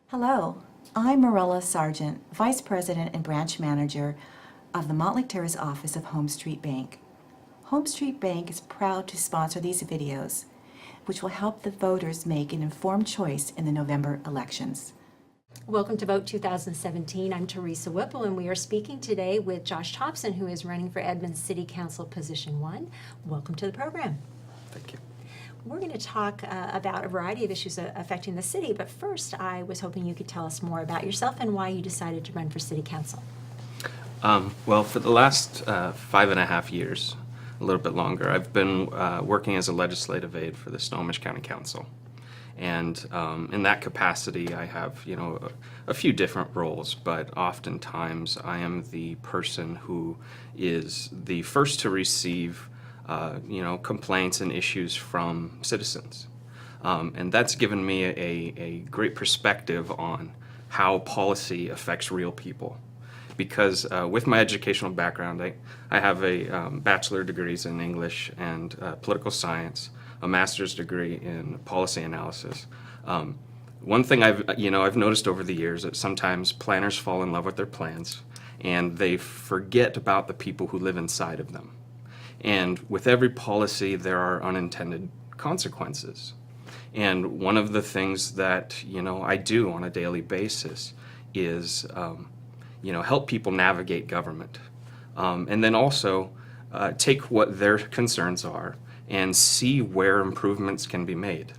Hello, I'm Marilla Sargent, Vice President and Branch Manager of the Montlake Terrace office of Home Street Bank. Home Street Bank is proud to sponsor these videos, which will help the voters make an informed choice in the November elections. Welcome to Vote 2017. I'm Teresa Whipple, and we are speaking today with Josh Thompson, who is running for Edmonds City Council Position 1. Welcome to the program. Thank you. We're going to talk about a variety of issues affecting the city, but first I was hoping you could tell us more about yourself and why you decided to run for City Council. Well, for the last 5.5 years, a little bit longer, I've been working as a legislative aide for the Snohomish County Council. And in that capacity, I have, a few different roles, but oftentimes I am the person who is the first to receive complaints and issues from citizens. And that's given me a great perspective on how policy affects real people. Because with my educational background, I have a bachelor degrees in English and political science, a master's degree in policy analysis. One thing I've noticed over the years that sometimes planners fall in love with their plans and they forget about the people who live inside of them. And with every policy, there are unintended consequences. And one of the things that, I do on a daily basis is, help people navigate government. And then also take what their concerns are and see where improvements can be made.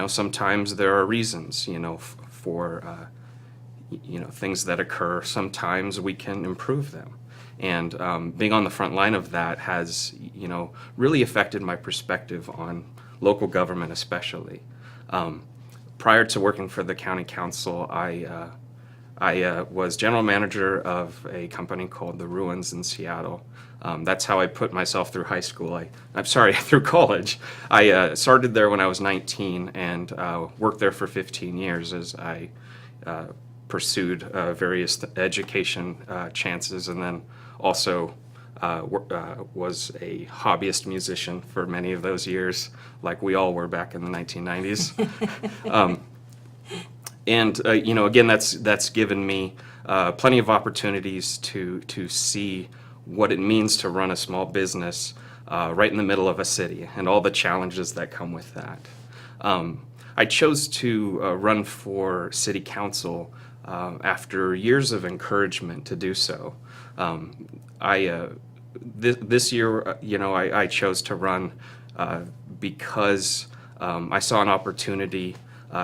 Sometimes there are reasons, for, things that occur. Sometimes we can improve them. And being on the front line of that has, really affected my perspective on local government especially. Prior to working for the county council, I was general manager of a company called The Ruins in Seattle. That's how I put myself through high school. Through college. I started there when I was 19 and worked there for 15 years as I pursued various education chances, and then also was a hobbyist musician for many of those years, like we all were back in the 1990s. Again, that's given me plenty of opportunities to see what it means to run a small business right in the middle of a city and all the challenges that come with that. I chose to run for city council after years of encouragement to do so. This year, I chose to run because I saw an opportunity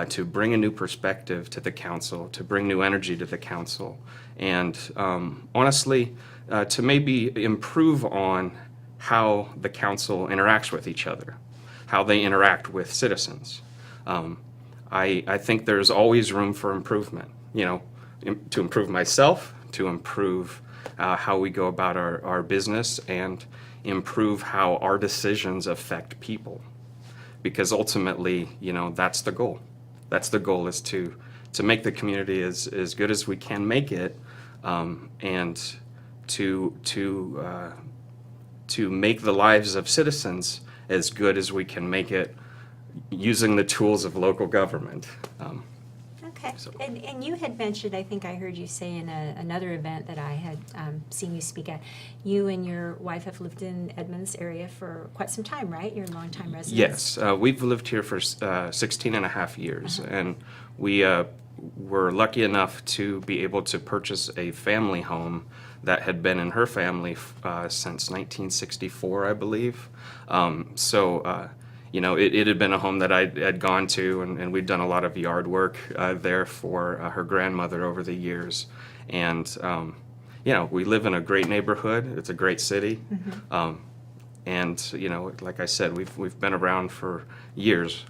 to bring a new perspective to the council, to bring new energy to the council, and honestly, to maybe improve on how the council interacts with each other, how they interact with citizens. I think there's always room for improvement, to improve myself, to improve how we go about our business, and improve how our decisions affect people. Because ultimately, that's the goal. That's the goal, is to make the community as good as we can make it, and to make the lives of citizens as good as we can make it using the tools of local government. Okay. So- And you had mentioned, I think I heard you say in another event that I had seen you speak at, you and your wife have lived in Edmonds area for quite some time, right? You're longtime residents. Yes, we've lived here for 16 and a half years, and we were lucky enough to be able to purchase a family home that had been in her family since 1964, I believe. It had been a home that I had gone to, and we'd done a lot of yard work there for her grandmother over the years. And, we live in a great neighborhood. It's a great city. And, like I said, we've been around for years.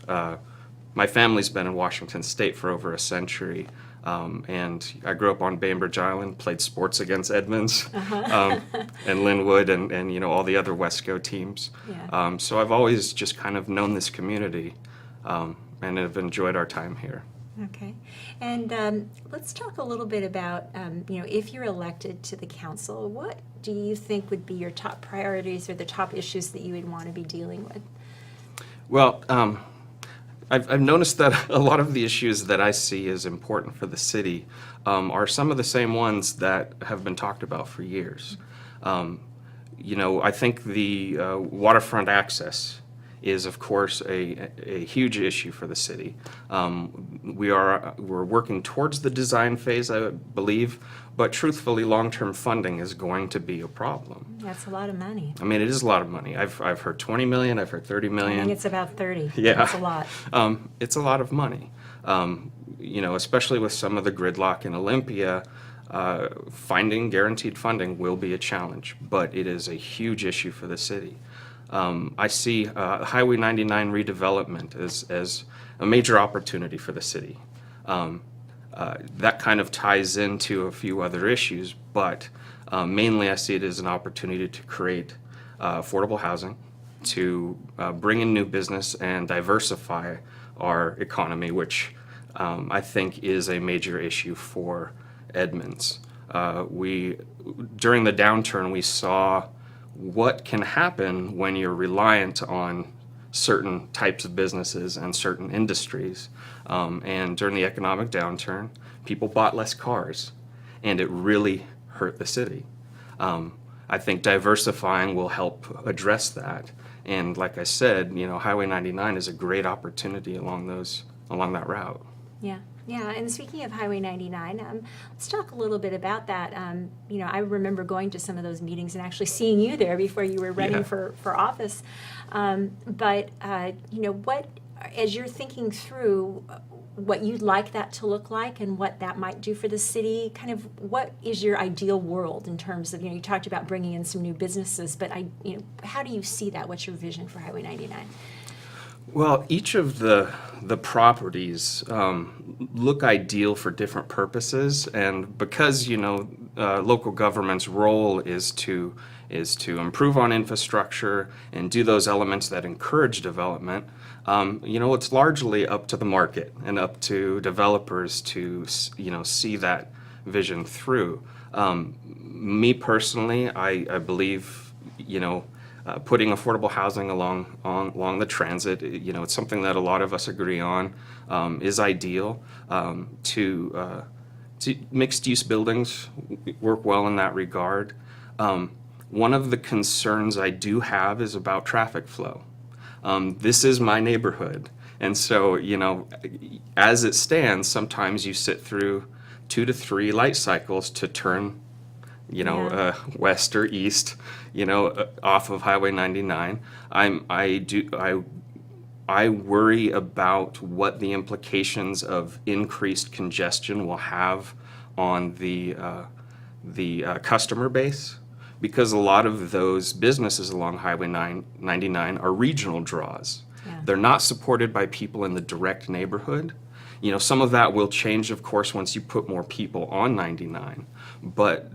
My family's been in Washington State for over a century. And I grew up on Bainbridge Island, played sports against Edmonds and Linwood and all the other Wesco teams. Yeah. So I've always just kind of known this community and have enjoyed our time here. Okay. And let's talk a little bit about, if you're elected to the council, what do you think would be your top priorities or the top issues that you would want to be dealing with? Well, I've noticed that a lot of the issues that I see as important for the city are some of the same ones that have been talked about for years. I think the waterfront access is, of course, a huge issue for the city. We're working towards the design phase, I believe, but truthfully, long-term funding is going to be a problem. That's a lot of money. I mean, it is a lot of money. I've heard 20 million, I've heard 30 I million. think it's about 30. Yeah. That's a lot. It's a lot of money. Especially with some of the gridlock in Olympia, finding guaranteed funding will be a challenge, but it is a huge issue for the city. I see Highway 99 redevelopment as a major opportunity for the city. That kind of ties into a few other issues, but mainly I see it as an opportunity to create affordable housing, to bring in new business and diversify our economy, which I think is a major issue for Edmonds. During the downturn, we saw what can happen when you're reliant on certain types of businesses and certain industries. And during the economic downturn, people bought less cars, and it really hurt the city. I think diversifying will help address that. And like I said, Highway 99 is a great opportunity along that route. Yeah. Yeah, and speaking of Highway 99, let's talk a little bit about that. I remember going to some of those meetings and actually seeing you there before you were running for office. What, as you're thinking through what you'd like that to look like and what that might do for the city, kind of what is your ideal world in terms of, you talked about bringing in some new businesses, but how do you see that? What's your vision for Highway 99? Well, each of the properties look ideal for different purposes, and because local government's role is to improve on infrastructure and do those elements that encourage development, it's largely up to the market and up to developers to see that vision through. Me personally, I believe putting affordable housing along the transit, it's something that a lot of us agree on, is ideal. To mixed-use buildings work well in that regard. One of the concerns I do have is about traffic flow. This is my neighborhood, and so, as it stands, sometimes you sit through 2 to 3 light cycles to turn west or east, off of Highway 99. I worry about what the implications of increased congestion will have on the customer base, because a lot of those businesses along Highway 99 are regional draws. Yeah. They're not supported by people in the direct neighborhood. Some of that will change, of course, once you put more people on 99. But,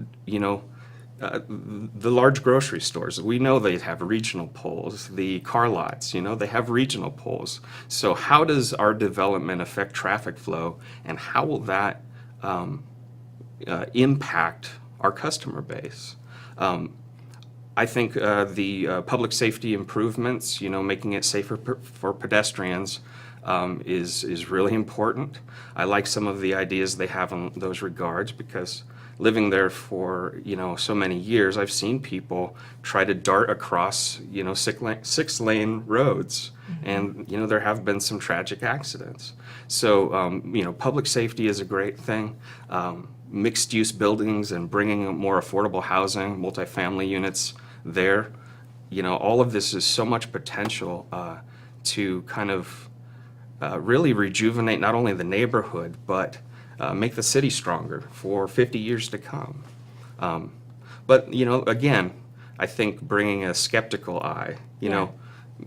the large grocery stores, we know they have regional poles. The car lots, they have regional poles. So how does our development affect traffic flow, and how will that impact our customer base? I think the public safety improvements, making it safer for pedestrians, is really important. I like some of the ideas they have in those regards, because living there for so many years, I've seen people try to dart across 6-lane roads, and there have been some tragic accidents. So public safety is a great thing. Mixed-use buildings and bringing more affordable housing, multifamily units there, all of this is so much potential to kind of really rejuvenate not only the neighborhood, but make the city stronger for 50 years to come. But again, I think bringing a skeptical eye,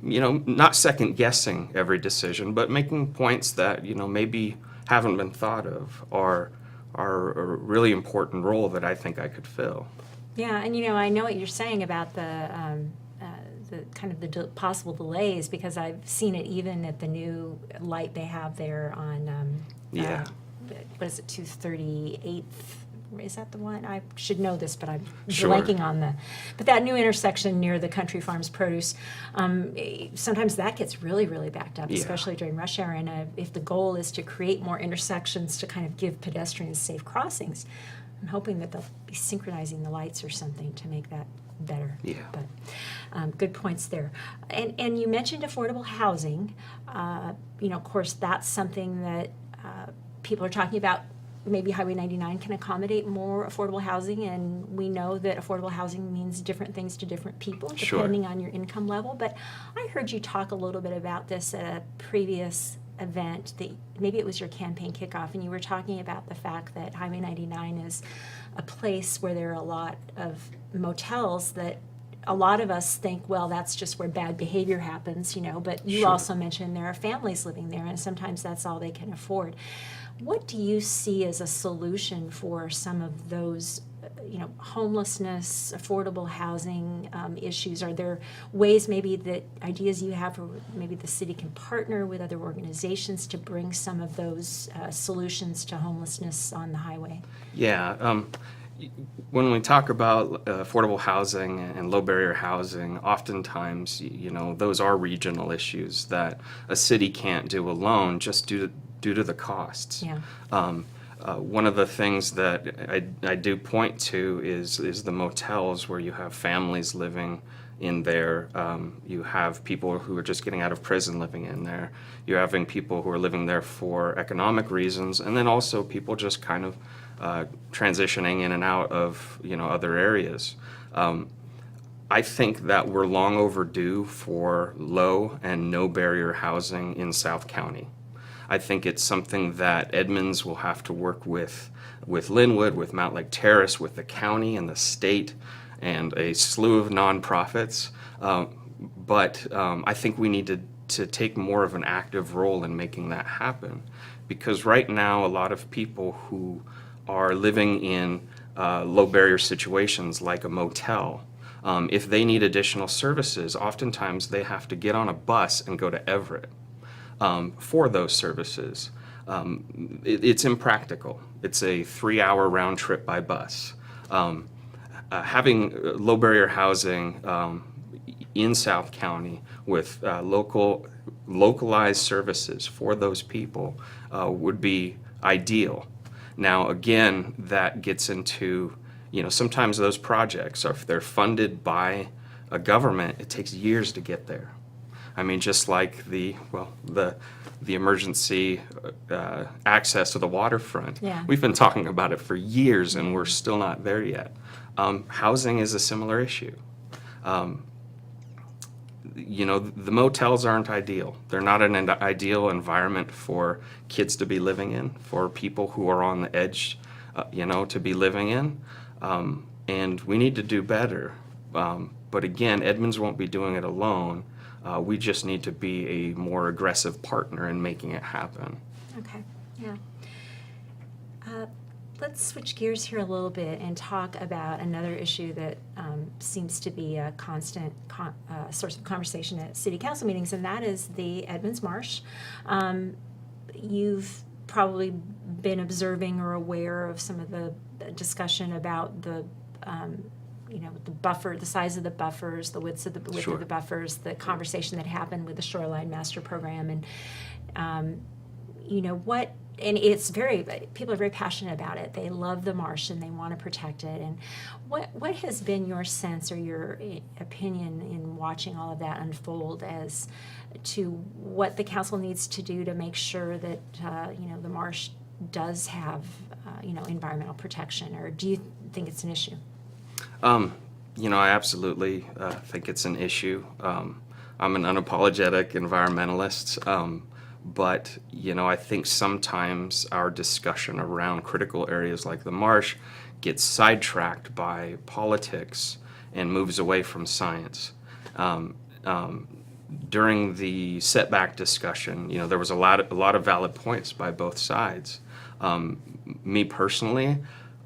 not second guessing every decision, but making points that maybe haven't been thought of, are a really important role that I think I could fill. Yeah, and I know what you're saying about the kind of the possible delays, because I've seen it even at the new light they have there on what is it, 238th is that the one? I should know this, but I'm Sure. blanking on but that new intersection near the Country Farms Produce, sometimes that gets really, really backed up, Yeah. especially during rush hour. And if the goal is to create more intersections to kind of give pedestrians safe crossings, I'm hoping that they'll be synchronizing the lights or something to make that better. Yeah. But good points there. And you mentioned affordable housing. Of course, that's something that people are talking about. Maybe Highway 99 can accommodate more affordable housing, and we know that affordable housing means different things to different people Sure. depending on your income level. But I heard you talk a little bit about this at a previous event, maybe it was your campaign kickoff, and you were talking about the fact that Highway 99 is a place where there are a lot of motels that a lot of us think, well, that's just where bad behavior happens, but you Sure. also mentioned there are families living there, and sometimes that's all they can afford. What do you see as a solution for some of those, homelessness, affordable housing issues? Are there ways, ideas you have, or maybe the city can partner with other organizations to bring some of those solutions to homelessness on the highway? Yeah. When we talk about affordable housing and low barrier housing, oftentimes, those are regional issues that a city can't do alone just due to the costs. Yeah. One of the things that I do point to is the motels where you have families living in there. You have people who are just getting out of prison living in there. You're having people who are living there for economic reasons, and then also people just kind of transitioning in and out of other areas. I think that we're long overdue for low and no barrier housing in South County. I think it's something that Edmonds will have to work with Linwood, with Mount Lake Terrace, with the county and the state, and a slew of nonprofits. But I think we need to take more of an active role in making that happen. Because right now, a lot of people who are living in low barrier situations like a motel, if they need additional services, oftentimes they have to get on a bus and go to Everett. For those services. It's impractical. It's a 3-hour round trip by bus. Having low barrier housing in South County with localized services for those people would be ideal. Now, again, that gets into, sometimes those projects, if they're funded by a government, it takes years to get there. I mean, just like the emergency access to the waterfront. Yeah. We've been talking about it for years, and we're still not there yet. Housing is a similar issue. The motels aren't ideal. They're not an ideal environment for kids to be living in, for people who are on the edge, to be living in. And we need to do better. But again, Edmonds won't be doing it alone. We just need to be a more aggressive partner in making it happen. Okay, yeah. Let's switch gears here a little bit and talk about another issue that seems to be a constant source of conversation at city council meetings, and that is the Edmonds Marsh. You've probably been observing or aware of some of the discussion about the the buffer, the size of the buffers, the width Sure. of the buffers, the conversation that happened with the Shoreline Master Program, and and it's people are very passionate about it. They love the marsh and they want to protect it. And what has been your sense or your opinion in watching all of that unfold as to what the council needs to do to make sure that the marsh does have environmental protection, or do you think it's an issue? I absolutely think it's an issue. I'm an unapologetic environmentalist, but I think sometimes our discussion around critical areas like the marsh gets sidetracked by politics and moves away from science. During the setback discussion, there was a lot of valid points by both sides. Me personally,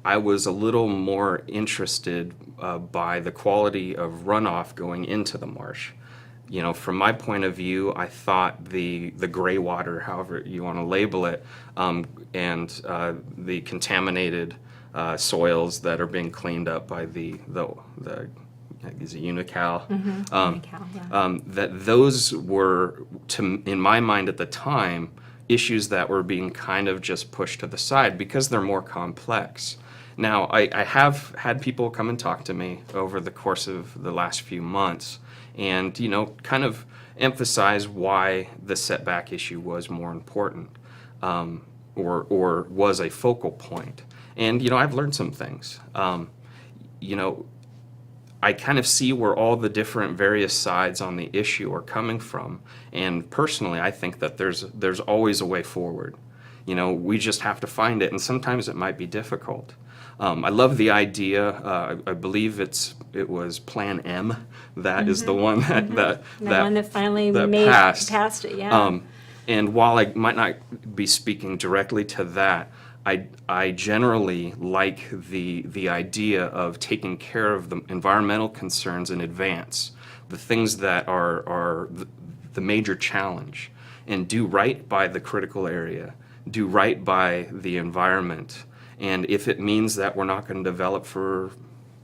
I was a little more interested by the quality of runoff going into the marsh. From my point of view, I thought the gray water, however you want to label it, and the contaminated soils that are being cleaned up by the is it Unical? Unical, yeah. That those were, in my mind at the time, issues that were being kind of just pushed to the side because they're more complex. Now, I have had people come and talk to me over the course of the last few months and, kind of emphasize why the setback issue was more important, or was a focal point. And, I've learned some things. I kind of see where all the different various sides on the issue are coming from. And personally, I think that there's always a way forward. We just have to find it, and sometimes it might be difficult. I love the idea. I believe it was Plan M that is the one that one that finally passed it. Yeah. And while I might not be speaking directly to that, I generally like the idea of taking care of the environmental concerns in advance, the things that are the major challenge, and do right by the critical area, do right by the environment. And if it means that we're not going to develop for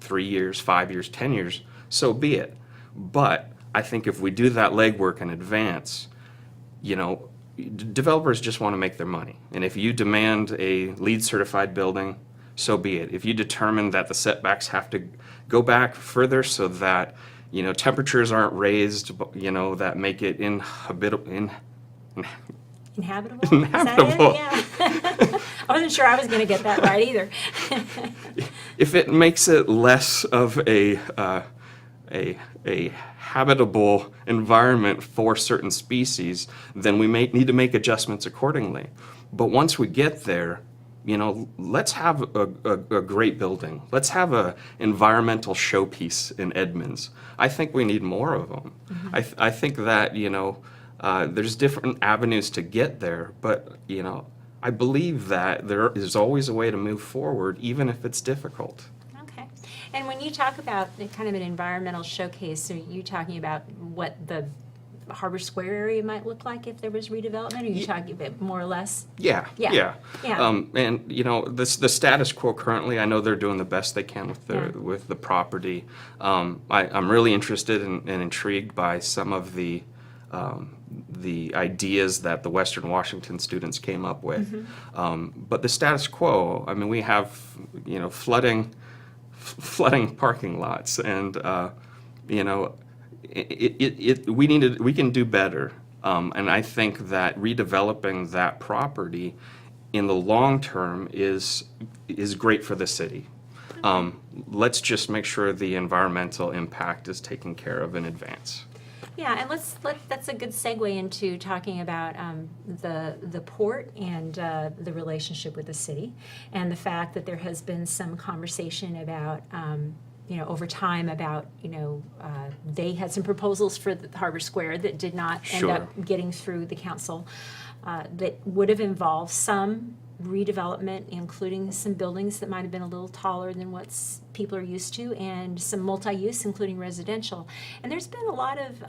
3 years, 5 years, 10 years, so be it. But I think if we do that legwork in advance, developers just want to make their money. And if you demand a LEED certified building, so be it. If you determine that the setbacks have to go back further so that, temperatures aren't raised, that make it inhabitable. Inhabitable? Is that it? Yeah. I wasn't sure I was going to get that right either. If it makes it less of a habitable environment for certain species, then we may need to make adjustments accordingly. But once we get there, let's have a great building. Let's have an environmental showpiece in Edmonds. I think we need more of them. I think that, there's different avenues to get there, but, I believe that there is always a way to move forward, even if it's difficult. Okay. And when you talk about kind of an environmental showcase, are you talking about what the Harbor Square area might look like if there was redevelopment? Or are you talking about more or less? Yeah. And the status quo currently, I know they're doing the best they can with the property. I'm really interested and intrigued by some of the ideas that the Western Washington students came up with. But the status quo, we have flooding parking lots, and we can do better. And I think that redeveloping that property in the long term is great for the city. Let's just make sure the environmental impact is taken care of in advance. Yeah, and that's a good segue into talking about the port and the relationship with the city, and the fact that there has been some conversation about over time about they had some proposals for the Harbor Square that did not end up getting through the council, that would have involved some redevelopment, including some buildings that might have been a little taller than what people are used to, and some multi-use, including residential. And there's been a lot of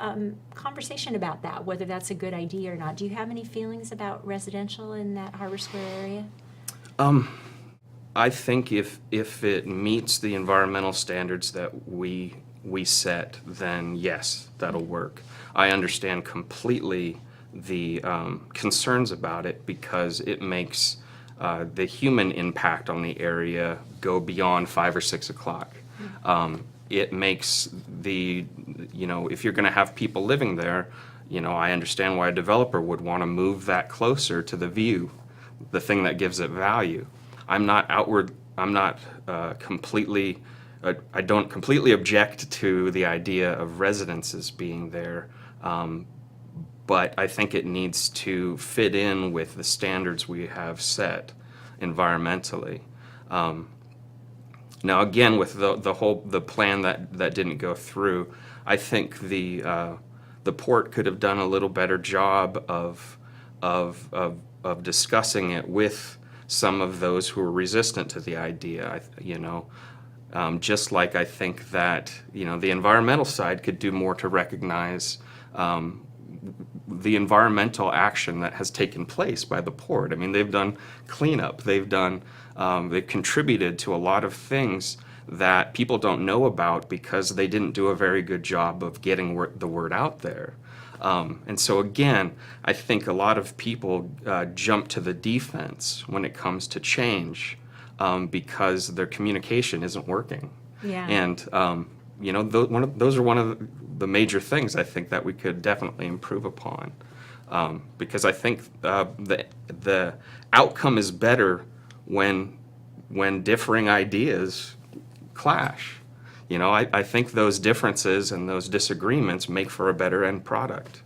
conversation about that, whether that's a good idea or not. Do you have any feelings about residential in that Harbor Square area? I think if it meets the environmental standards that we set, then yes, that'll work. I understand completely the concerns about it because it makes the human impact on the area go beyond 5 or 6 o'clock. It makes if you're going to have people living there, I understand why a developer would want to move that closer to the view, the thing that gives it value. I don't completely object to the idea of residences being there, but I think it needs to fit in with the standards we have set environmentally. Now, again, with the plan that didn't go through, I think the port could have done a little better job of discussing it with some of those who are resistant to the idea. Just like I think that the environmental side could do more to recognize the environmental action that has taken place by the port. I mean, they've done cleanup, they've contributed to a lot of things that people don't know about because they didn't do a very good job of getting the word out there. And so again, I think a lot of people jump to the defense when it comes to change because their communication isn't working. Yeah. And you know, those are one of the major things I think that we could definitely improve upon, because I think the outcome is better when differing ideas clash. You know, I think those differences and those disagreements make for a better end product.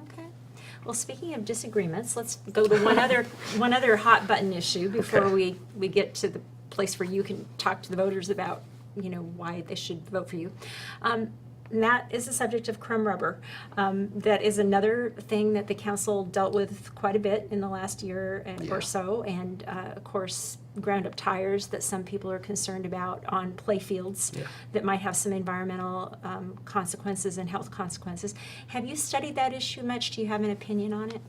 Okay. Well, speaking of disagreements, let's go to one other hot button issue before Okay. we get to the place where you can talk to the voters about, you know, why they should vote for you. And that is the subject of Crumb Rubber. That is another thing that the council dealt with quite a bit in the last year or so, and of course, ground up tires that some people are concerned about on play fields that might have some environmental consequences and health consequences. Have you studied that issue much? Do you have an opinion on it?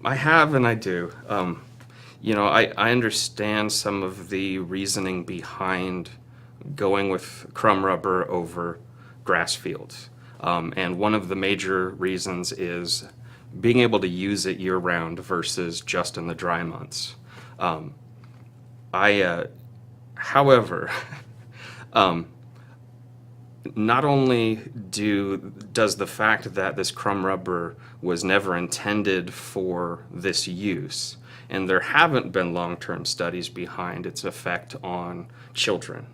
I have and I do. You know, I understand some of the reasoning behind going with Crumb Rubber over grass fields. And one of the major reasons is being able to use it year-round versus just in the dry months. However, not only does the fact that this Crumb Rubber was never intended for this use, and there haven't been long-term studies behind its effect on children.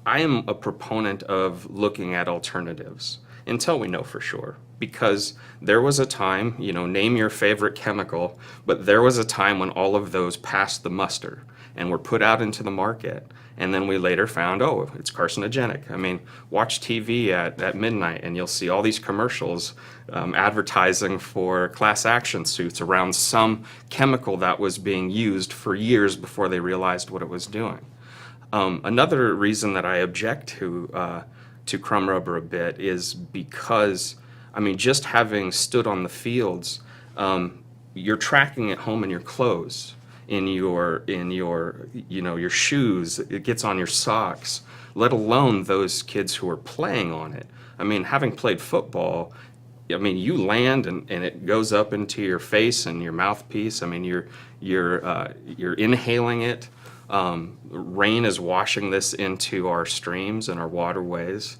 I am a proponent of looking at alternatives until we know for sure, because there was a time, you know, name your favorite chemical, but there was a time when all of those passed the muster and were put out into the market, and then we later found, oh, it's carcinogenic. I mean, watch TV at midnight and you'll see all these commercials advertising for class action suits around some chemical that was being used for years before they realized what it was doing. Another reason that I object to Crumb Rubber a bit is because, I mean, just having stood on the fields, you're tracking it home in your clothes, in your you know, your shoes. It gets on your socks. Let alone those kids who are playing on it. I mean, having played football, I mean, you land and it goes up into your face and your mouthpiece. I mean, you're inhaling it. Rain is washing this into our streams and our waterways.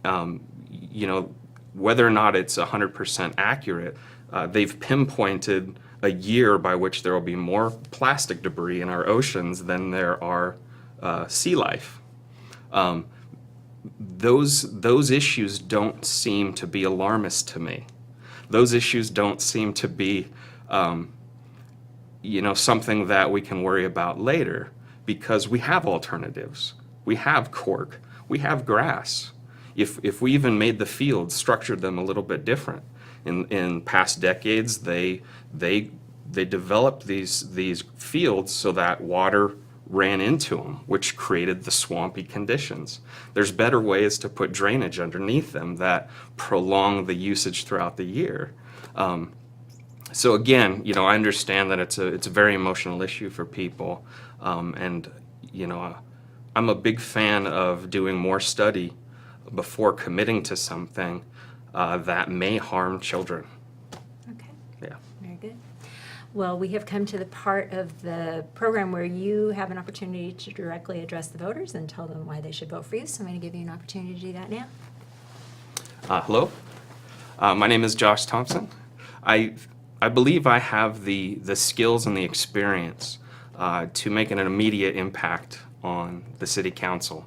You know, whether or not it's 100% accurate, they've pinpointed a year by which there will be more plastic debris in our oceans than there are sea life. Those issues don't seem to be alarmist to me. Those issues don't seem to be, you know, something that we can worry about later, because we have alternatives. We have cork. We have grass. If we even made the fields, structured them a little bit different. In past decades, they developed these fields so that water ran into them, which created the swampy conditions. There's better ways to put drainage underneath them that prolong the usage throughout the year. So again, you know, I understand that it's a very emotional issue for people, and you know, I'm a big fan of doing more study before committing to something that may harm children. Okay. Yeah. Very good. Well, we have come to the part of the program where you have an opportunity to directly address the voters and tell them why they should vote for you. So I'm going to give you an opportunity to do that now. Hello, my name is Josh Thompson. I believe I have the skills and the experience to make an immediate impact on the city council.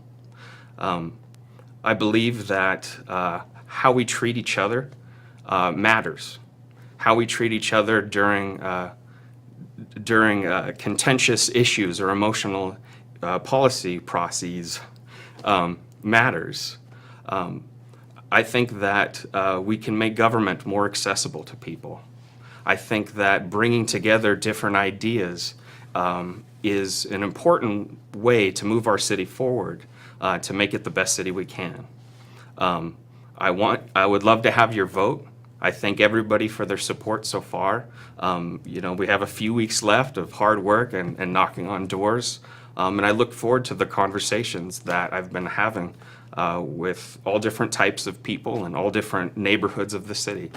I believe that how we treat each other matters. How we treat each other during contentious issues or emotional policy processes matters. I think that we can make government more accessible to people. I think that bringing together different ideas is an important way to move our city forward, to make it the best city we can. I would love to have your vote. I thank everybody for their support so far. We have a few weeks left of hard work and knocking on doors. And I look forward to the conversations that I've been having with all different types of people in all different neighborhoods of the city.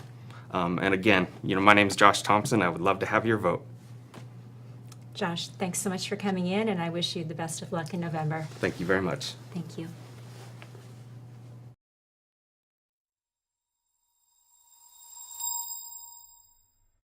And again, my name is Josh Thompson. I would love to have your vote. Josh, thanks so much for coming in, and I wish you the best of luck in November. Thank you very much. Thank you.